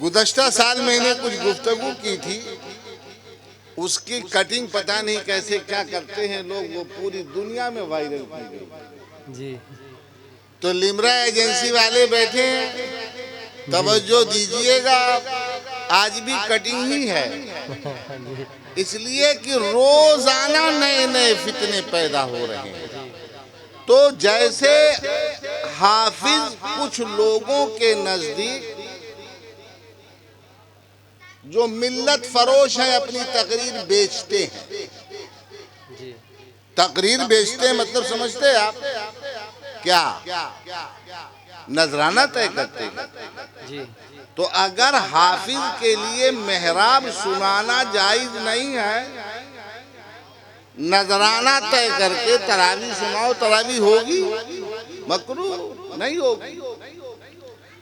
गुज़श्ता साल मैंने कुछ गुफ्तगू की थी, उसकी कटिंग पता नहीं कैसे क्या करते हैं लोग, वो पूरी दुनिया में वायरल की गई जी। तो लिमरा एजेंसी वाले बैठे हैं, तवज्जो दीजिएगा, आज भी कटिंग ही है, इसलिए कि रोजाना नए नए फितने पैदा हो रहे हैं। तो जैसे हाफिज कुछ लोगों के नजदीक जो मिल्लत फरोश है अपनी तकरीर बेचते हैं, तकरीर बेचते हैं मतलब समझते हैं आप क्या? नजराना तय करते हैं। तो अगर हाफिज के लिए मेहराब सुनाना जायज नहीं है, नजराना तय करके तरावी सुनाओ, तरावी होगी? मकरूह नहीं होगी।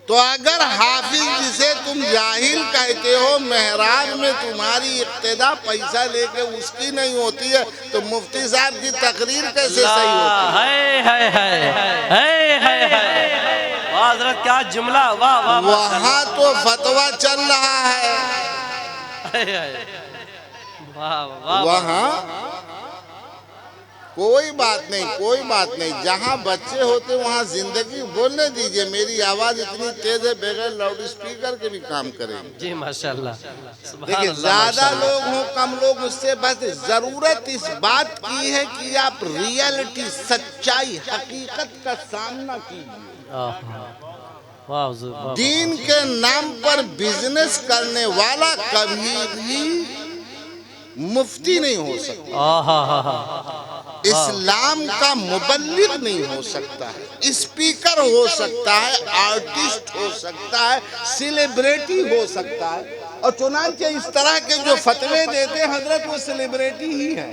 तो अगर हाफिज जिसे तुम जाहिल कहते हो मेहराब में तुम्हारी इक्तिदा पैसा लेके उसकी नहीं होती है, तो मुफ्ती साहब की तकरीर कैसे सही होती है? हज़रत क्या जुमला, वाह वाह। वहाँ तो फतवा चल रहा है, वहाँ कोई बात नहीं, कोई बात नहीं। जहाँ बच्चे होते वहाँ जिंदगी बोलने दीजिए। मेरी आवाज इतनी तेज है, बगैर लाउड स्पीकर के भी काम करेगी जी माशाल्लाह। देखिए, ज्यादा लोग हो कम लोग, उससे बस जरूरत इस बात की है कि आप रियलिटी, सच्चाई, हकीकत का सामना कीजिए। दीन के नाम पर बिजनेस करने वाला कभी भी मुफ्ती नहीं हो सकता, इस्लाम का मुबल्लिग नहीं हो सकता है, स्पीकर हो सकता है, आर्टिस्ट हो सकता है, सेलिब्रिटी हो सकता है। और चुनांचे इस तरह के जो फतवे देते हैं हजरत, वो सेलिब्रिटी ही है।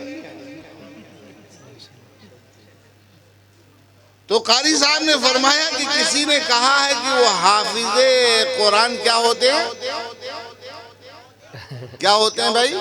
तो कारी साहब ने फरमाया कि किसी ने कहा है कि वो हाफिजे कुरान क्या होते हैं, क्या होते हैं भाई?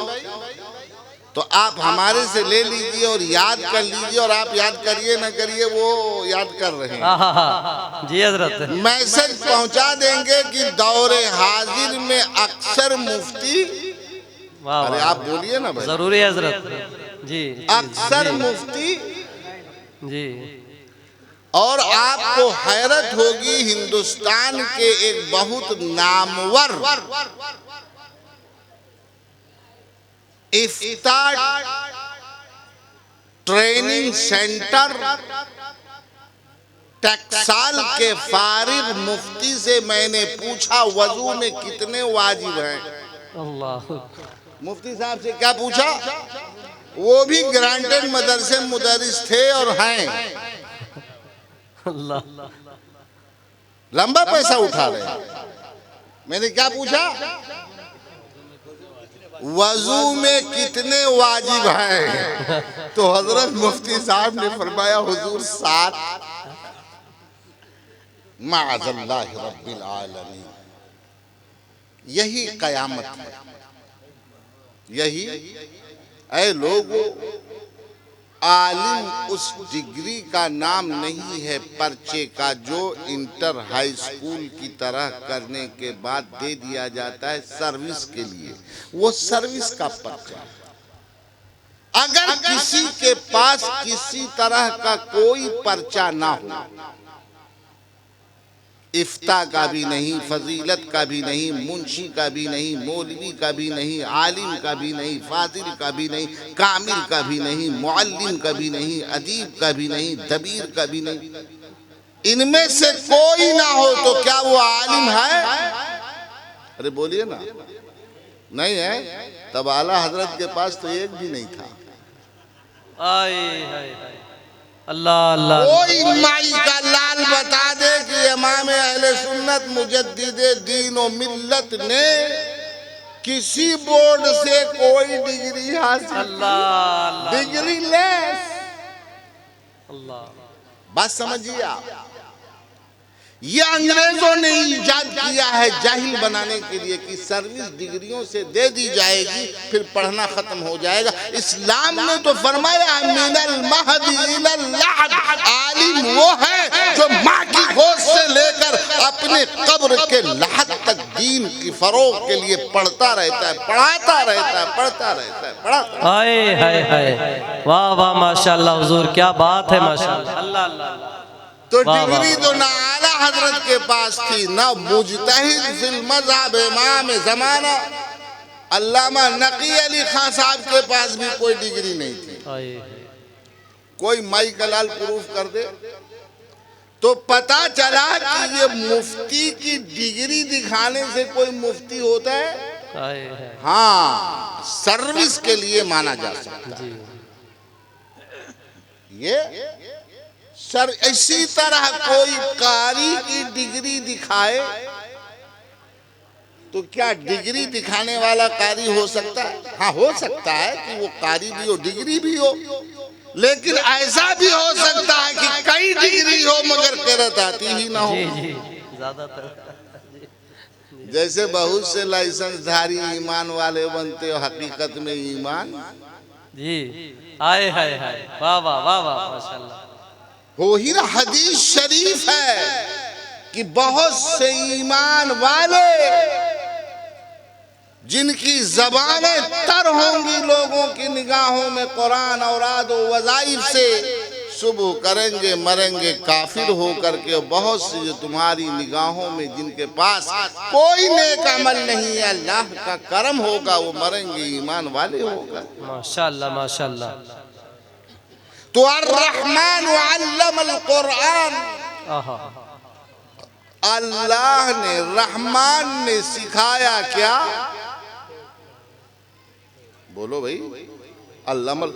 तो आप हमारे से ले लीजिए और याद कर लीजिए, और आप याद करिए ना करिए, वो याद कर रहे हैं जी हजरत। मैसेज पहुंचा देंगे कि दौरे हाजिर में अक्सर मुफ्ती, अरे आप बोलिए ना भाई, जरूरी है हजरत जी। अक्सर मुफ्ती जी। और आपको हैरत होगी, हिंदुस्तान के एक बहुत नामवर इफ्तार ट्रेनिंग सेंटर टकसाल के फारिग मुफ्ती से मैंने पूछा वजू में कितने वाजिब हैं। अल्लाह। मुफ्ती साहब से क्या पूछा? वो भी ग्रांटेड मदरसे मुदरिस थे और हैं, अल्लाह, लंबा पैसा उठा रहे। मैंने क्या पूछा? वजू में कितने वाजिब हैं? तो हजरत मुफ्ती साहब ने फरमाया हुजूर 7। माअज़ल्लाहि रब्बिल आलमीन। यही कयामत है, यही। ऐ लोगों, आलिम उस डिग्री का नाम नहीं है पर्चे का जो इंटर हाई स्कूल की तरह करने के बाद दे दिया जाता है सर्विस के लिए, वो सर्विस का पर्चा। अगर किसी के पास किसी तरह का कोई पर्चा ना हो, इफ्ता का भी नहीं, फजीलत का भी नहीं, मुंशी का भी नहीं, मौलवी का भी नहीं, आलिम का भी नहीं, फादिल का भी नहीं, कामिल का भी नहीं, मुअल्लिम का भी नहीं, अदीब का भी नहीं, दबीर का भी नहीं, इनमें से कोई ना हो तो क्या वो आलिम है? अरे बोलिए ना, नहीं है। तब आला हजरत के पास तो एक भी नहीं था। अल्लाह अल्लाह। कोई माई का लाल बता दे कि इमाम अहले सुन्नत मुजद्दिदे दीन और मिल्लत ने किसी बोर्ड से कोई डिग्री हासिल, अल्लाह, डिग्री लेस। अल्लाह। बात समझिए आप ये अंग्रेजों ने इजाद किया है जाहिल बनाने के लिए कि सर्विस डिग्रियों से दे दी जाएगी, फिर पढ़ना खत्म हो जाएगा। इस्लाम ने तो फरमाया मिनल महदी इलल लहद, आलिम वो है जो माँ की गोद से लेकर अपने कब्र के लहद तक दीन की फरोग के लिए पढ़ता रहता है, पढ़ाता रहता है, पढ़ता रहता है, पढ़ाता। हाय हाय हाय, वाह वाह माशाल्लाह हुजूर, क्या बात है माशाल्लाह, अल्लाह अल्लाह। तो वाह, डिग्री वाह, तो ना आला हजरत के पास थी, ना मुजतहिद फिल मज़हब इमाम ज़माना अल्लामा नकी अली खान साहब के पास भी कोई डिग्री नहीं थी। हाय कोई माई कलाल प्रूफ कर दे तो पता चला कि ये मुफ्ती की डिग्री दिखाने से कोई मुफ्ती होता है? हाय हाय, हाँ, सर्विस के लिए माना जा सकता है जी ये। सर इसी तरह कोई कारी की डिग्री दिखाए तो क्या डिग्री दिखाने वाला कारी हो सकता है? हाँ, हो सकता है कि वो कारी भी हो, डिग्री भी हो, लेकिन ऐसा भी हो सकता है कि कई डिग्री हो मगर किरत आती ही ना हो। जी जी, ज्यादातर जैसे बहुत से लाइसेंसधारी ईमान वाले बनते हो, हकीकत में ईमान जी। हाय हाय हाय, वाह वाह वाह वाह माशाल्लाह। हो ही ना। हदीस शरीफ है कि बहुत से ईमान वाले जिनकी जबानें तर होंगी लोगों की निगाहों में कुरान औराद और वज़ाइफ से, सुबह करेंगे मरेंगे काफिर हो करके। बहुत सी जो तुम्हारी निगाहों में जिनके पास कोई नेक अमल नहीं है, अल्लाह का करम होगा वो मरेंगे ईमान वाले होगा। माशाल्लाह माशाल्लाह। तो अर्रहमान अल्लमल कुरान, आहा, अल्लाह ने रहमान ने सिखाया क्या? बोलो भाई, अल्लमल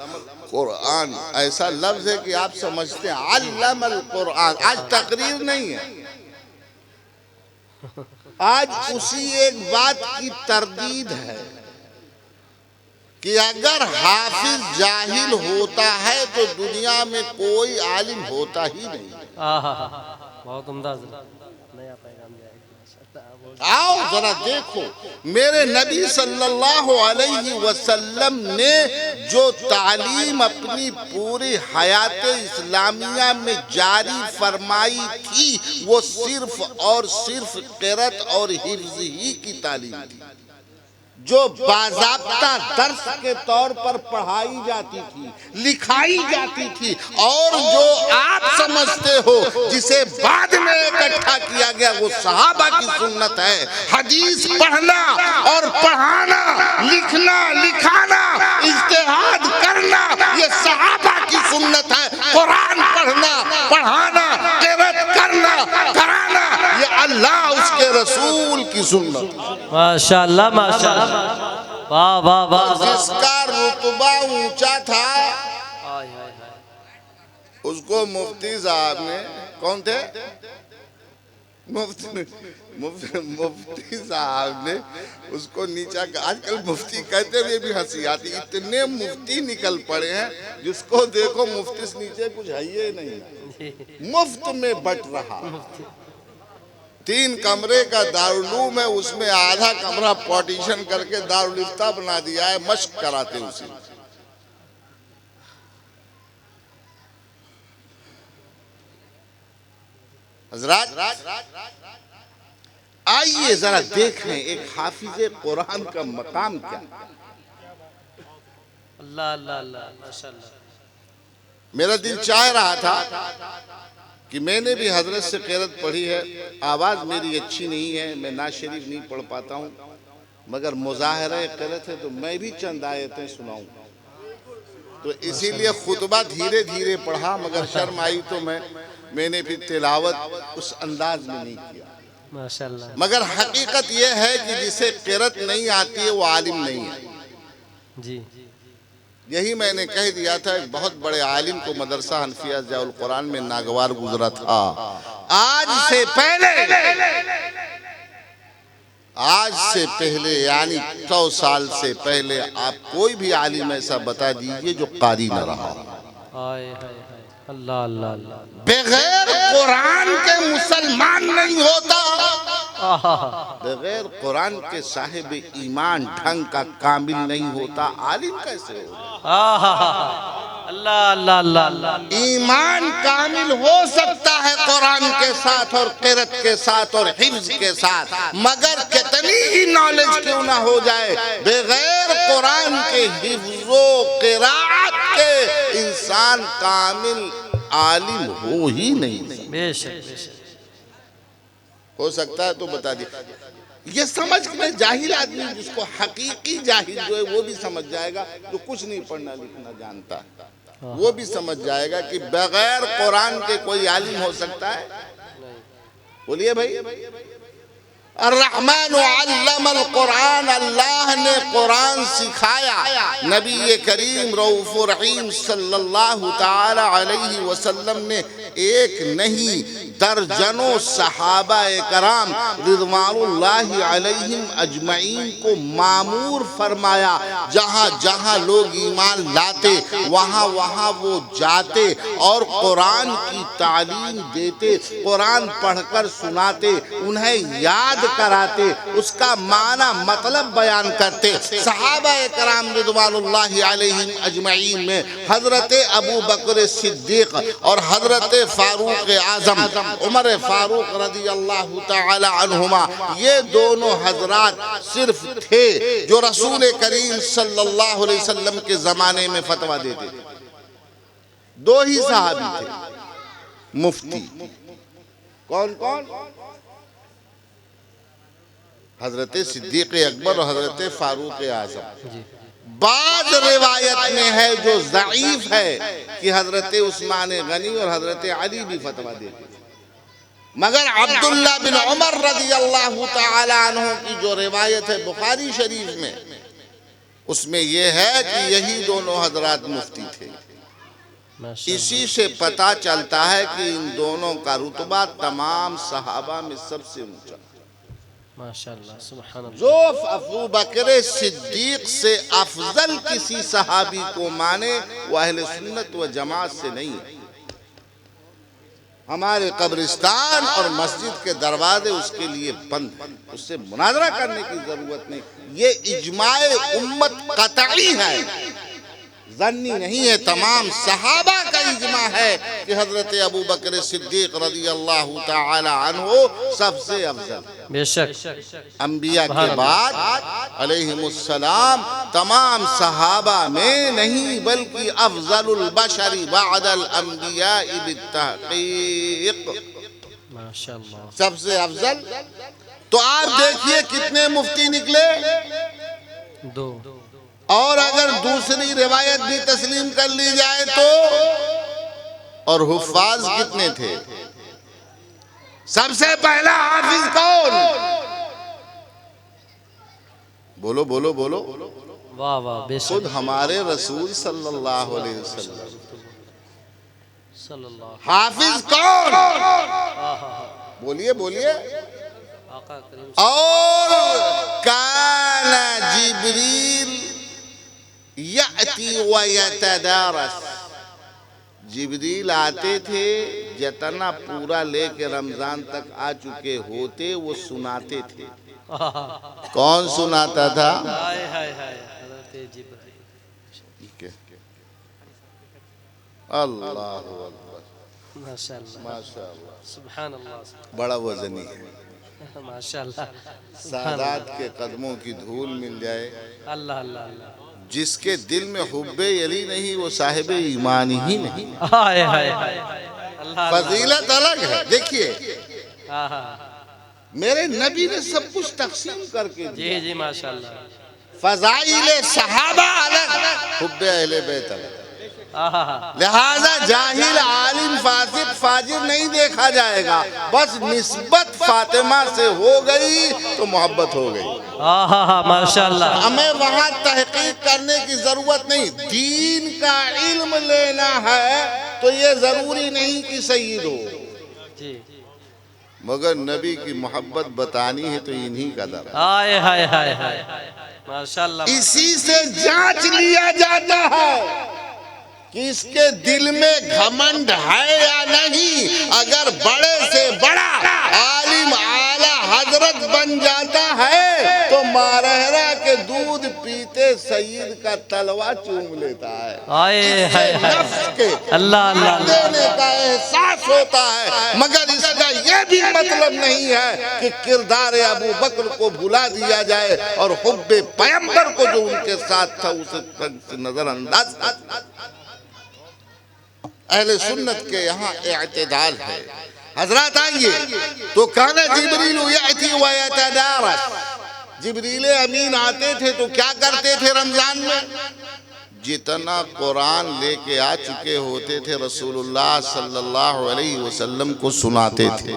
कुरान ऐसा लफ्ज है कि आप समझते हैं अल्लमल कुरान। आज तकरीर नहीं है, आज उसी एक बात की तरदीद है कि अगर हाफिज जाहिल होता है तो दुनिया में कोई आलिम होता ही नहीं। आहा, बहुत उम्दा, नया पैगाम जाएगा। आओ जरा देखो, मेरे नबी सल्लल्लाहु अलैहि वसल्लम ने जो तालीम अपनी पूरी हयात इस्लामिया में जारी फरमाई थी वो सिर्फ और सिर्फ क़िरात और हिफ्ज़ ही की तालीम थी, जो बाज़ाब्ता दर्स के तौर पर पढ़ाई जाती थी, लिखाई जाती थी। और जो आप समझते हो जिसे बाद में इकट्ठा किया गया वो सहाबा की सुन्नत है। हदीस पढ़ना और पढ़ाना, लिखना लिखाना, इज्तिहाद करना, ये सहाबा की सुन्नत है। कुरान पढ़ना पढ़ाना, क़िरात करना कराना, ये अल्लाह उसके रसूल की सुन्नत। माशाल्लाह माशाल्लाह, वाह वाह वाह। जिसका रुतबा ऊंचा था हाय हाय हाय, उसको मुफ्ती साहब ने, कौन थे? मुफ्ती साहब ने उसको नीचा। आजकल मुफ्ती कहते हुए भी हंसी आती, इतने मुफ्ती निकल पड़े हैं जिसको देखो मुफ्ती से नीचे कुछ है ही नहीं, मुफ्त में बट रहा। 3 कमरे का दारुलूम है, उसमें आधा कमरा पार्टीशन करके दारुल इफ्ता बना दिया है, मश्क कराते उसे। हजरात आइए जरा देखें एक हाफिज कुरान का मकाम क्या। अल्लाह अल्लाह अल्लाह माशाल्लाह। मेरा दिल चाह रहा था कि मैंने भी हजरत से क़िरात पढ़ी है, आवाज़ मेरी अच्छी नहीं है, मैं नात शरीफ नहीं पढ़ पाता हूँ, मगर मुज़ाहरा क़िरात है तो मैं भी चंद आयतें सुनाऊँ। तो इसीलिए खुतबा धीरे धीरे पढ़ा, मगर शर्म आई तो मैंने फिर तिलावत उस अंदाज में नहीं किया। माशाल्लाह। मगर हकीकत यह है कि जिसे क़िरात नहीं आती है वो आलिम नहीं है। जी, यही मैंने कह दिया था, एक बहुत बड़े आलिम को मदरसा हनफिया ज़ियाउल कुरान में नागवार गुजरा था। आज से पहले यानी 100 साल से पहले आप कोई भी आलिम ऐसा बता दीजिए जो कारी न रहा। हाय हाय हाय, अल्लाह अल्लाह अल्लाह। बगैर कुरान के मुसलमान नहीं होता, आहा, बगैर कुरान के साहिब ईमान ढंग का कामिल नहीं होता, आलिम कैसे होगा? आहा, अल्लाह अल्लाह अल्लाह अल्लाह। ईमान कामिल हो सकता है कुरान के साथ और क़िरात के साथ और हिफ्ज के साथ, मगर कितनी ही नॉलेज क्यों ना हो जाए, बगैर कुरान के हिफ्ज व क़िरात के इंसान कामिल आलिम हो ही नहीं। बेशक बेशक। हो सकता है तो बता दिए। ये समझ में जाहिल आदमी, जिसको हकीकी जाहिल जो है वो भी समझ जाएगा, जो कुछ नहीं पढ़ना लिखना जानता वो भी समझ जाएगा कि बगैर कुरान के कोई आलिम हो सकता है? बोलिए भाई। अर्रहमान अल्लमल कुरान, अल्लाह ने कुरान सिखाया। नबी करीम रऊफ़ुर रहीम सल्लल्लाहु ताला अलैहि वसल्लम ने एक नहीं दर्जनों सहाबा कराम रिज़वानुल्लाहि अलैहिम अजमईन को मामूर फरमाया, जहाँ जहाँ लोग ईमान लाते वहाँ वहाँ वो जाते और कुरान की तालीम देते, कुरान पढ़कर सुनाते, उन्हें याद कराते, उसका माना मतलब बयान करते। सहाबा कराम रिज़वानुल्लाहि अलैहिम अजमईन में हजरत अबू बकर सिद्दीक और हजरत फारूक आजम उमर फारूक रज़ी अल्लाह तआला अन्हुमा, ये दोनों हजरात सिर्फ थे जो रसूल करीम सल्लल्लाहु अलैहि वसल्लम के जमाने में फतवा देते थे। दो ही सहाबी थे मुफ्ती। कौन कौन? हजरत सिद्दीक अकबर और हजरत फारूक आजम। बाद रिवायत में है जो ज़ईफ है कि हजरत उस्मान गनी और हजरत अली भी फतवा देते, मगर अब्दुल्ला बिन उमर रज़ी अल्लाह तआला अन्हु की जो रिवायत है बुखारी शरीफ में, उसमें यह है कि यही दोनों हजरात मुफ्ती थे। इसी से पता चलता है कि इन दोनों का रुतबा तमाम सहाबा में सबसे ऊंचा। माशाअल्लाह सुभान अल्लाह। जो अबू बकर सिद्दीक से अफजल किसी सहाबी को माने वो अहले सुन्नत व जमात से नहीं है। हमारे कब्रिस्तान और मस्जिद के दरवाजे उसके लिए बंद हैं, उससे मुनाजरा करने की जरूरत नहीं। ये इजमाए उम्मत कतई है, ज़न्नी नहीं है। तमाम सहाबा का इजमा है कि हजरत अबू बकर सिद्दीक रज़ी अल्लाह तआला अन्हु सबसे अफजल। बेशक अंबिया के बाद अलैहिमुस्सलाम तमाम सहाबा में नहीं बल्कि अफजलुल बशरी बअदल अंबिया बित्तहक़ीक़, माशाअल्लाह सबसे अफजल। तो आप देखिए कितने मुफ्ती निकले। दो। और अगर दूसरी रिवायत भी तस्लीम कर ली जाए तो, और हुफ्फाज कितने थे? सबसे पहला हाफिज कौन? बोलो बोलो बोलो। वाह वाह बेशक। खुद हमारे रसूल सल्लल्लाहु अलैहि वसल्लम। सल्लल्लाहु। हाफिज कौन? बोलिए बोलिए। आका करीम। और काना जिब्रील याती व यतदारस, जिब्रील आते थे, जितना पूरा लेके रमजान तक आ चुके होते वो सुनाते थे। कौन सुनाता था? हाय हाय हाय हज़रत जिब्रील। अल्लाह अकबर, माशाअल्लाह माशाअल्लाह, सुभान अल्लाह, बड़ा वजनी है। माशाअल्लाह। सादात के कदमों की धूल मिल जाए, अल्लाह अल्लाह अल्लाह। जिसके दिल में हुब्बे अली नहीं वो साहिब ईमान ही नहीं। हाय हाय हाय अल्लाह। फजीलत अलग है। देखिए आहा, मेरे नबी ने सब कुछ तकसीम करके दिया। जी जी माशाअल्लाह। फजाइले सहाबा अलग, हुब्बे अहले बैत अलग। आहा, लिहाजा जाहिल आलिम फासिक फाजिर नहीं देखा जाएगा, बस निस्बत फातिमा से हो गई तो मोहब्बत हो गई। आहा माशाअल्लाह। हमें वहाँ तहकीक करने की जरूरत नहीं। दीन का इल्म लेना है तो ये जरूरी नहीं कि सईद हो, जी, मगर नबी की मोहब्बत बतानी है तो इन्हीं का दर। हाय हाय हाय हाय माशाअल्लाह। इसी से जांच लिया जाता है कि इसके दिल में घमंड है या नहीं। अगर बड़े से बड़ा आलिम आला हजरत बन जाता है तो मारहरा के दूध पीते सईद का तलवा चूम लेता है। आए है नफ्स के अल्लाह अल्लाह देने का एहसास होता है, मगर इसका यह भी मतलब नहीं है कि किरदार अबू बकर को भुला दिया जाए और हुब्बे पैगंबर को जो उनके साथ था उसे नजरअंदाज। अहले सुन्नत के यहाँ इत्तेदाल है। हजरत आइए तो कहना जिब्रील याती व यतदारस, जिब्रील अमीन आते थे तो क्या करते थे रमजान में? जितना कुरान लेके आ चुके होते थे रसूलुल्लाह सल्लल्लाहु अलैहि वसल्लम को सुनाते थे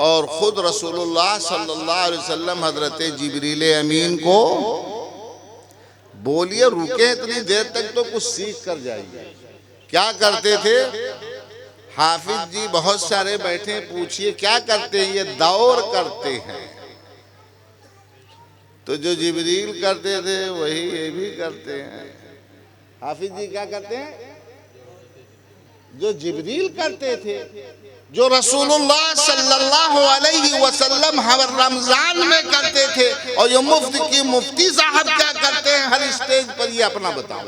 और खुद रसूलुल्लाह सल्लल्लाहु अलैहि वसल्लम हजरत जिब्रील अमीन को बोलिए रुके इतनी देर तक तो कुछ सीख कर जाइए। क्या करते थे? हाफिज जी बहुत सारे बैठे, पूछिए क्या करते हैं? ये दौर करते हैं। तो जो जिब्रील करते थे वही ये भी करते हैं। हाफिज जी क्या करते हैं? जो जिब्रील करते थे, जो रसूलुल्लाह सल्लल्लाहु अलैहि वसल्लम हर रमजान में करते थे। और ये मुफ्ती साहब क्या करते हैं हर स्टेज पर, ये अपना बताओ।